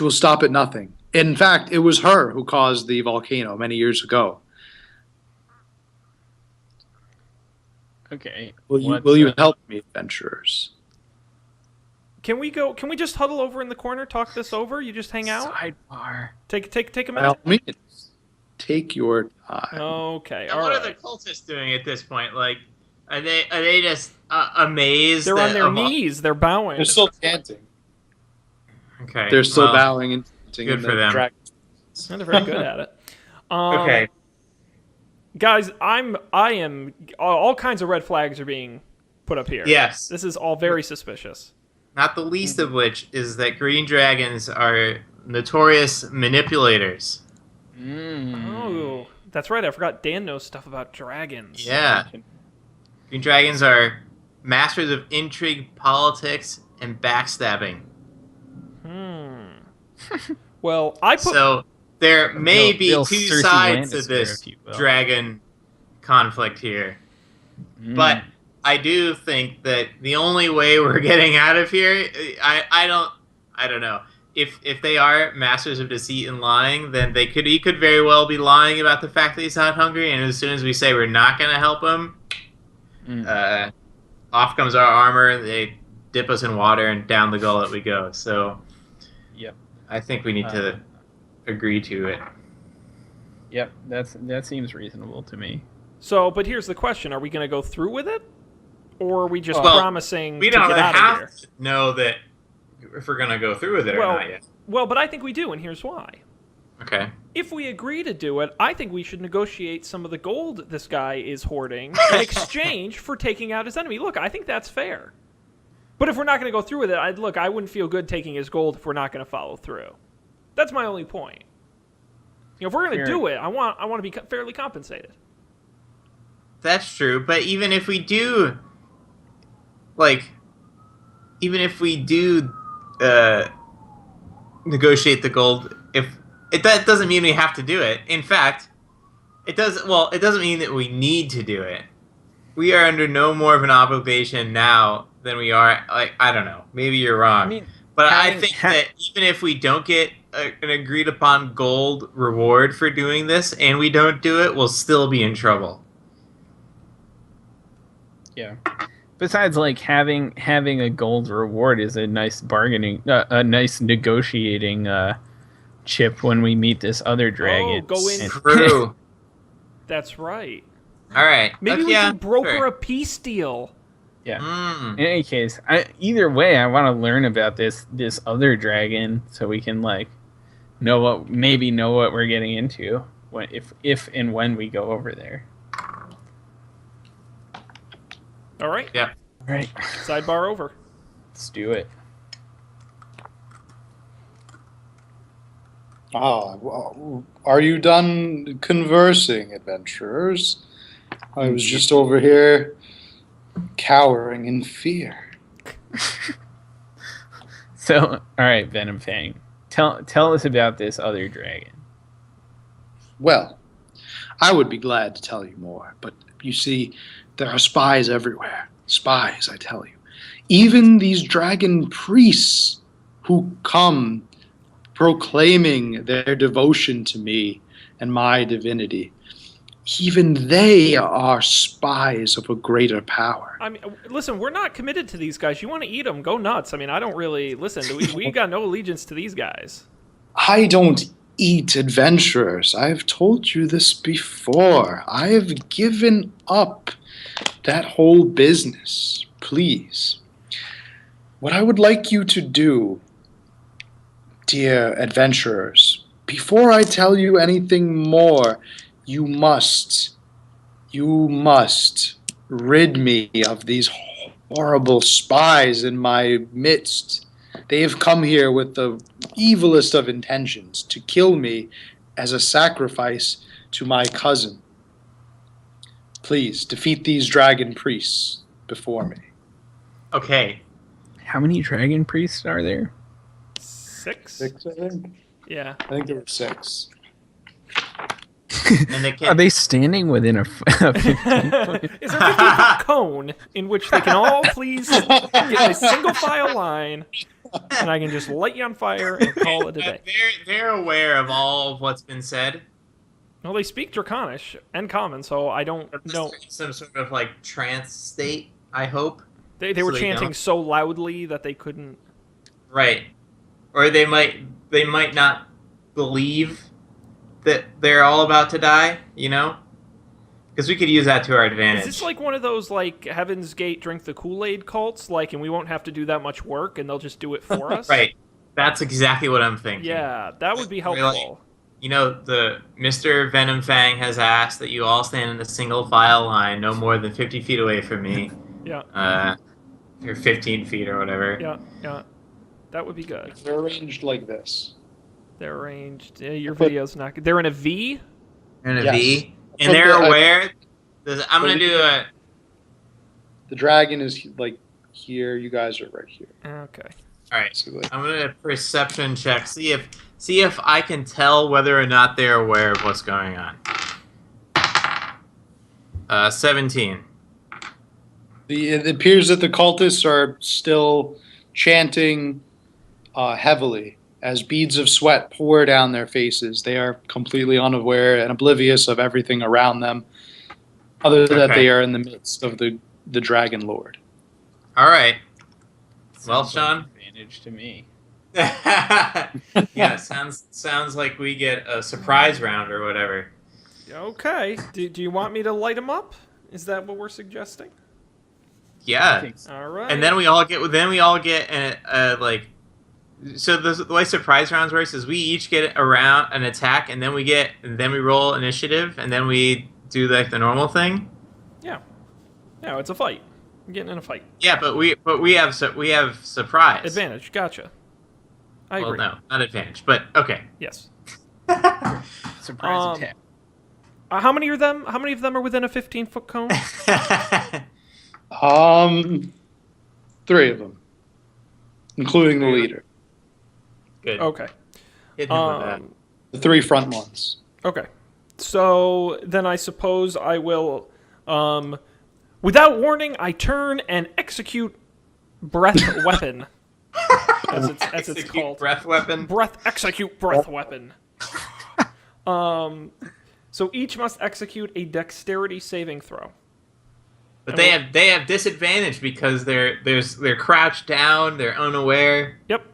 will stop at nothing. In fact, it was her who caused the volcano many years ago. Okay. Will you help me, adventurers? Can we just huddle over in the corner, talk this over? You just hang out? Sidebar. Take a By minute? all means, take your time. Okay, And all what right. are the cultists doing at this point? Like, are they just amazed? They're that on their a vol- knees. They're bowing. They're still chanting. Okay. They're still well, bowing and chanting. good in for the them. And they're very good at it. Okay. Guys, I am. All kinds of red flags are being put up here. Yes. This is all very suspicious. Not the least of which is that green dragons are notorious manipulators. Oh, that's right. I forgot Dan knows stuff about dragons. Yeah. Green dragons are masters of intrigue, politics, and backstabbing. Well, I put. So there may Real- be real two Cersei sides to Lannister, this if you will. dragon conflict here. But I do think that the only way we're getting out of here, I don't know. If they are masters of deceit and lying, then he could very well be lying about the fact that he's not hungry. And as soon as we say we're not going to help him, off comes our armor. They dip us in water and down the gullet we go. So, Yep. I think we need to agree to it. Yep. That seems reasonable to me. So, but here's the question: are we going to go through with it, or are we just Well, promising We to don't get out of have here? to know that if we're going to go through with it or not yet. Well, but I think we do, and here's why. Okay. If we agree to do it, I think we should negotiate some of the gold this guy is hoarding in exchange for taking out his enemy. Look, I think that's fair. But if we're not going to go through with it, I wouldn't feel good taking his gold if we're not going to follow through. That's my only point. You know, if we're going to do it, I want to be fairly compensated. That's true, but even if we do negotiate the gold, that doesn't mean we have to do it. In fact, it doesn't mean that we need to do it. We are under no more of an obligation now than we are. I don't know. Maybe you're wrong, but I think that even if we don't get an agreed upon gold reward for doing this, and we don't do it, we'll still be in trouble. Yeah. Besides, like having a gold reward is a nice bargaining, a nice negotiating chip when we meet this other dragon. Oh, go in. True. That's right. All right. Maybe we can broker sure. a peace deal. Yeah. Mm. In any case, either way, I want to learn about this other dragon so we can know what we're getting into if and when we go over there. All right. Yeah. All right. Sidebar over. Let's do it. Well, are you done conversing, adventurers? I was just over here cowering in fear. So, all right, Venom Fang, tell us about this other dragon. Well, I would be glad to tell you more, but you see, there are spies everywhere. Spies, I tell you. Even these dragon priests who come proclaiming their devotion to me and my divinity. even they are spies of a greater power. I mean, listen, we're not committed to these guys. You want to eat them, go nuts. I mean, I don't really listen. We got no allegiance to these guys. I don't eat adventurers. I've told you this before. I have given up that whole business. Please. What I would like you to do, dear adventurers, before I tell you anything more, you must rid me of these horrible spies in my midst. They have come here with the evilest of intentions to kill me as a sacrifice to my cousin. Please, defeat these dragon priests before me. Okay. How many dragon priests are there? 6? 6, I think. Yeah. I think there were 6. And they Are can they standing within a 15 Is there a 50-foot cone in which they can all please get in a single file line, and I can just light you on fire and call it a day? they're aware of all of what's been said. Well, they speak Draconish and Common, so I don't know. Some sort of like trance state, I hope. They were chanting so loudly that they couldn't. Right. Or they might not believe that they're all about to die, you know? Because we could use that to our advantage. Is this like one of those like Heaven's Gate drink the Kool-Aid cults, like, and we won't have to do that much work, and they'll just do it for us? Right. That's exactly what I'm thinking. Yeah, that would be helpful. Really? You know, the Mr. Venom Fang has asked that you all stand in a single file line, no more than 50 feet away from me. Yeah. Or 15 feet or whatever. Yeah. That would be good. They're arranged like this. They're arranged. Your video's not good. They're in a V? In a Yes. V. And they're aware. I'm going to do a... The dragon is like here. You guys are right here. Okay. All right. Basically. I'm going to perception check. See if I can tell whether or not they're aware of what's going on. 17. It appears that the cultists are still chanting heavily as beads of sweat pour down their faces. They are completely unaware and oblivious of everything around them, other than that they are in the midst of the Dragon Lord. All right. Well, Sounds like Sean? an advantage to me. Yeah, sounds like we get a surprise round or whatever. Okay. Do you want me to light them up? Is that what we're suggesting? Yeah. I think so. All right. And then we all get like. So the way surprise rounds works is we each get around an attack, and then we roll initiative, and then we do like the normal thing. Yeah. No, it's a fight. I'm getting in a fight. Yeah, but we have surprise Advantage. Gotcha. I agree. Well, no, not advantage, but okay. Yes. Surprise attack. How many of them are within a 15-foot cone? 3 of them, including the leader. Good. Okay. Hit him with that. The 3 front ones. Okay. So then I suppose I will, without warning, I turn and execute breath weapon. As it's Execute called. breath weapon. Execute breath weapon. So each must execute a dexterity saving throw. But they have disadvantage because they're crouched down, they're unaware. Yep.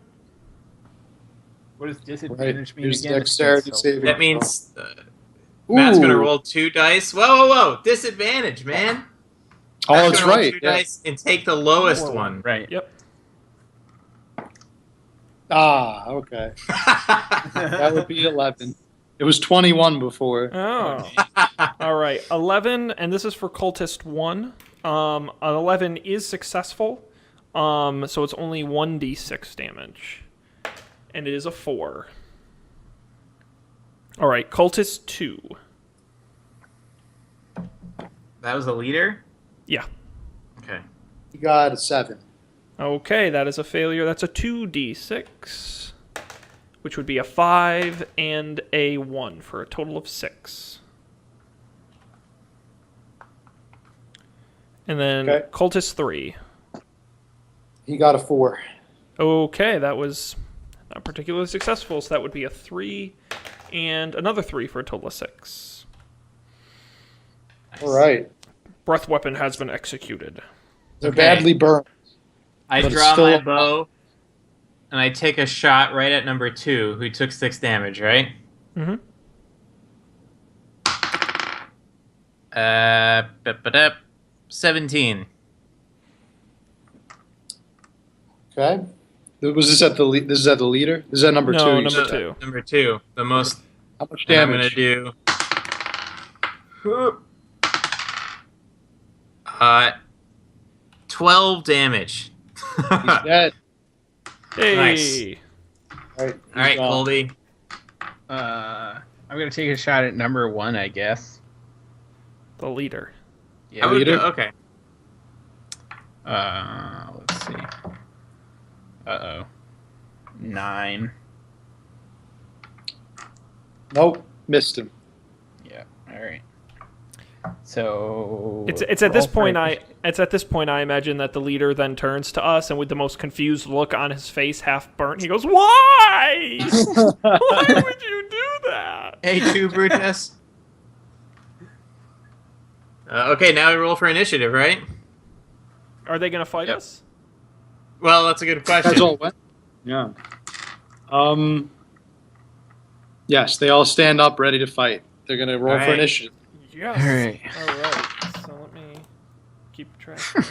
What does disadvantage mean Here's again? dexterity saving. That means Matt's Ooh. gonna roll 2 dice. Whoa! Disadvantage, man. Oh, Matt's that's gonna roll right. 2 Yeah. dice and take the lowest Whoa. one. Right. Yep. Okay. That would be 11. It was 21 before. Oh. All right. 11, and this is for cultist 1. An 11 is successful. So it's only 1d6 damage. And it is a 4. All right, cultist 2. That was the leader? Yeah. Okay. You got a 7. Okay, that is a failure. That's a 2d6, which would be a 5 and a 1 for a total of 6. And then Okay. cultist 3. He got a 4. Okay, that was not particularly successful, so that would be a 3 and another 3 for a total of 6. All right. Breath weapon has been executed. They're Okay. badly burned. I But it's draw still my a- bow, and I take a shot right at number 2, who took 6 damage, right? Mm-hmm. 17. Okay. Was this at the this is at the leader? This is at number No, 2. you number said. 2. Number 2, the most. How much And I'm gonna damage? do 12 damage. He's dead. Hey. Nice. All right. All right, he's gone. Colby. I'm gonna take a shot at number 1, I guess. The leader. Yeah. I would leader? go, okay. Let's see. 9. Nope. Missed him. Yeah. All right. So It's at this roll for point initiative. it's at this point I imagine that the leader then turns to us and with the most confused look on his face, half burnt, he goes, "Why? Why would you do that?" Hey, 2, Brutus. Okay, now we roll for initiative, right? Are they gonna fight Yep. us? Well, that's a good question. That's all it went. Yeah. Yes, they all stand up, ready to fight. They're gonna roll All for right. initiative. Yes. All right. All right. So let me keep track here.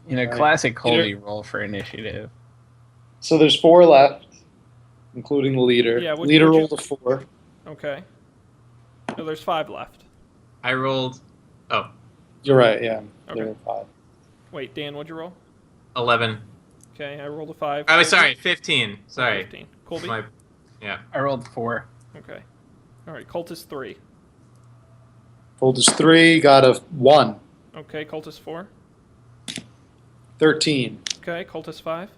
In a All right. classic Colby roll for initiative. So there's 4 left, including the leader. Yeah, Leader would you- rolled a 4. Okay. No, there's 5 left. I rolled You're right. Yeah. Okay. There were 5. Wait, Dan, what'd you roll? 11. Okay, I rolled a 5. Oh, sorry, 15. Sorry. 15. Colby? My, yeah. I rolled 4. Okay. All right, Cultist 3. Rolled is 3. Got a 1. Okay, Cultist 4. 13. Okay, Cultist 5.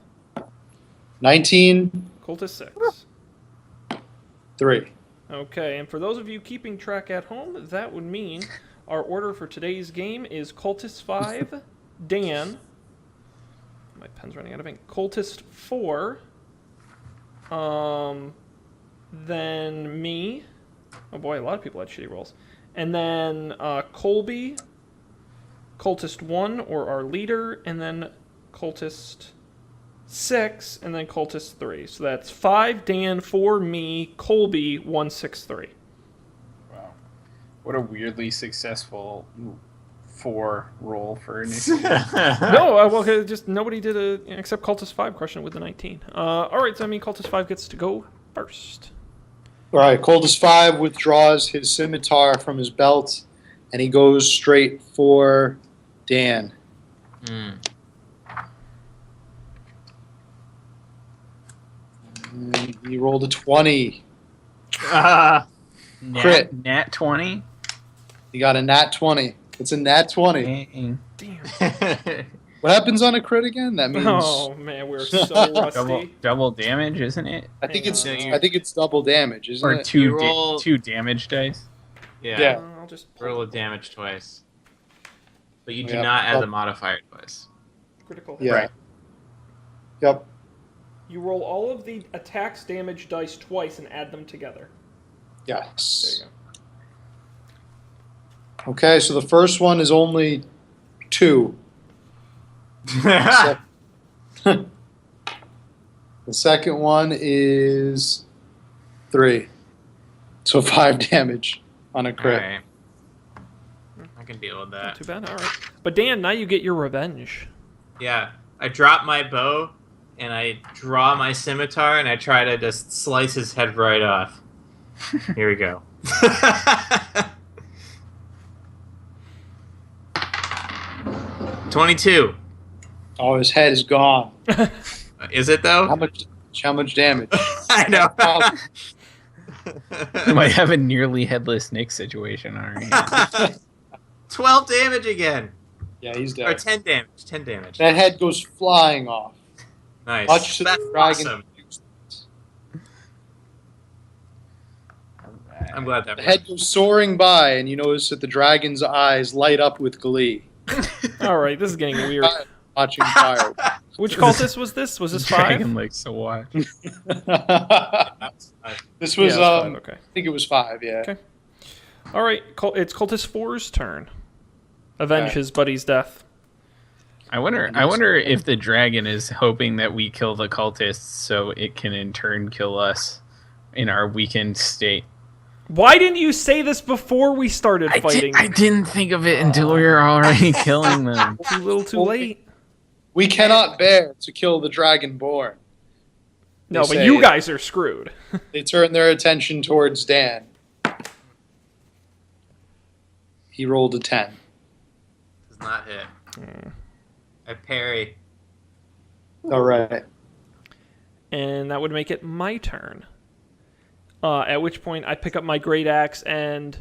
19. Cultist 6. 3. Okay, and for those of you keeping track at home, that would mean our order for today's game is Cultist 5, Dan. My pen's running out of ink. Cultist 4. Then me. Oh boy, a lot of people had shitty rolls. And then Colby, Cultist 1, or our leader, and then Cultist 6, and then Cultist 3. So that's 5, Dan, 4, me, Colby, 1, 6, 3. Wow. What a weirdly successful 4 roll for initiative. No, well, just nobody did except Cultist 5 crushing it with the 19. All right, so I mean Cultist 5 gets to go first. All right. Coldest 5 withdraws his scimitar from his belt, and he goes straight for Dan. Mm. And he rolled a 20. Crit. Nat 20? He got a nat 20. It's a nat 20. Dang. Damn. What happens on a crit again? That means Oh man, we're so rusty. Double damage, isn't it? I think Hang on. it's double damage, isn't Or it? two You roll- 2 damage dice? Yeah. Yeah. I'll just Roll a damage twice. But you do Yeah. not add the modifier twice. critical. Yeah. Right. Yep. You roll all of the attacks damage dice twice and add them together. There Yes. you go. Okay, so the first one is only 2. The second one is 3. So 5 damage on a crit. Alright. I can deal with Not that. too bad. All right. But Dan, now you get your revenge. Yeah. I drop my bow and I draw my scimitar and I try to just slice his head right off. Here we go. 22. Oh, his head is gone. Is it though? How much damage? I know. You might have a nearly headless Nick situation already. 12 damage again. Yeah, he's Or dead. 10 damage. 10 damage. That head goes flying off. Nice. Much to That's the dragon. awesome. I'm glad that The head goes soaring by, and you notice that the dragon's eyes light up with glee. All right, this is getting weird. Watching fire. Which cultist was this? Was this 5? Dragon likes to watch. This was, Yeah, it was 5, okay. I think it was 5, yeah. Okay. All right, it's Cultist 4's turn. Avenge his buddy's death. I wonder if the dragon is hoping that we kill the cultists so it can in turn kill us in our weakened state. Why didn't you say this before we started fighting? I didn't think of it until we were already killing them. Too little, too late. We cannot bear to kill the Dragonborn. No, but you guys are screwed. They turn their attention towards Dan. He rolled a 10. Does not hit. I parry. All right. And that would make it my turn. At which point I pick up my great axe and,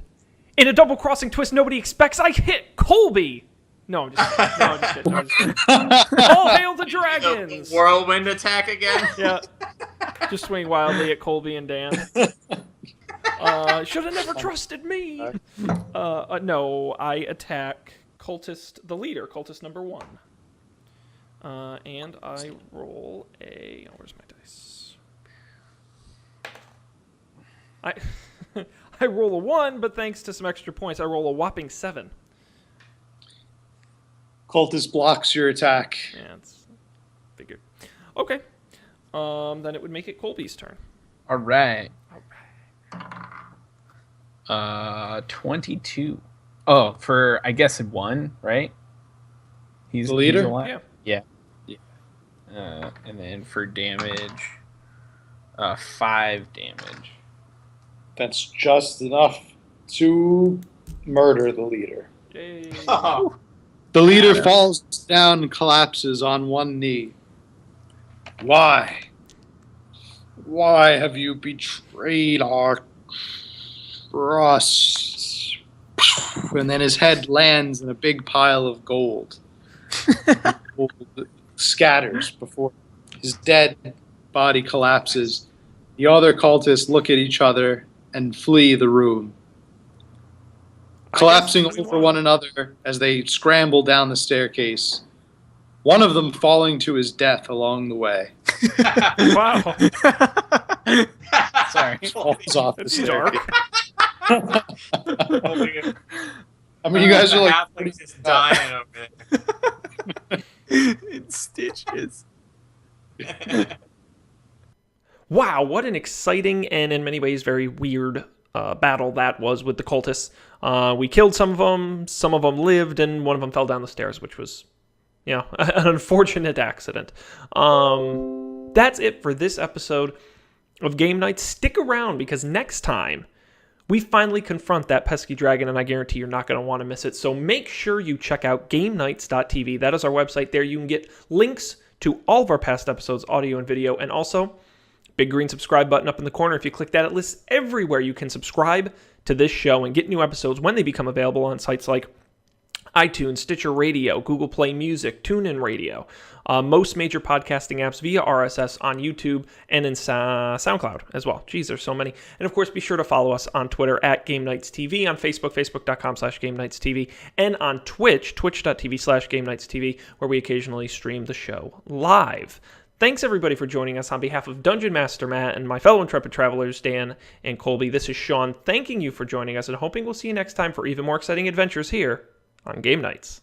in a double crossing twist nobody expects, I hit Colby. No, I'm just kidding. All hail the dragons! Whirlwind attack again? Yeah. Just swing wildly at Colby and Dan. Should have never trusted me. No, I attack the leader, cultist number 1. And I roll a... where's my dice? I roll a 1, but thanks to some extra points, I roll a whopping 7. Cultist blocks your attack. Yeah, it's figured. Okay. Then it would make it Colby's turn. All right. 22. Oh, for I guess 1, right? The leader? He's alive? Yeah. And then for damage, 5 damage. That's just enough to murder the leader. Yay. The leader falls down and collapses on one knee. Why? Why have you betrayed our trust? And then his head lands in a big pile of gold. Gold scatters before his dead body collapses. The other cultists look at each other and flee the room, collapsing over one another as they scramble down the staircase, one of them falling to his death along the way. Wow. Sorry. Falls off the It's dark. staircase. I mean, you guys are like Halfling's just dying over there. It stitches. Wow, what an exciting and in many ways very weird battle that was with the cultists. We killed some of them lived, and one of them fell down the stairs, which was, an unfortunate accident. That's it for this episode of Game Nights. Stick around, because next time we finally confront that pesky dragon, and I guarantee you're not going to want to miss it. So make sure you check out GameNights.tv. That is our website. There you can get links to all of our past episodes, audio and video, and also big green subscribe button up in the corner. If you click that, it lists everywhere you can subscribe to this show and get new episodes when they become available on sites like iTunes, Stitcher Radio, Google Play Music, TuneIn Radio, most major podcasting apps via RSS on YouTube and in SoundCloud as well. Geez, there's so many. And of course, be sure to follow us on Twitter at GameNightsTV, on Facebook, Facebook.com/GameNightsTV, and on Twitch, Twitch.tv/GameNightsTV, where we occasionally stream the show live. Thanks, everybody, for joining us. On behalf of Dungeon Master Matt and my fellow intrepid travelers, Dan and Colby, this is Sean thanking you for joining us and hoping we'll see you next time for even more exciting adventures here on Game Nights.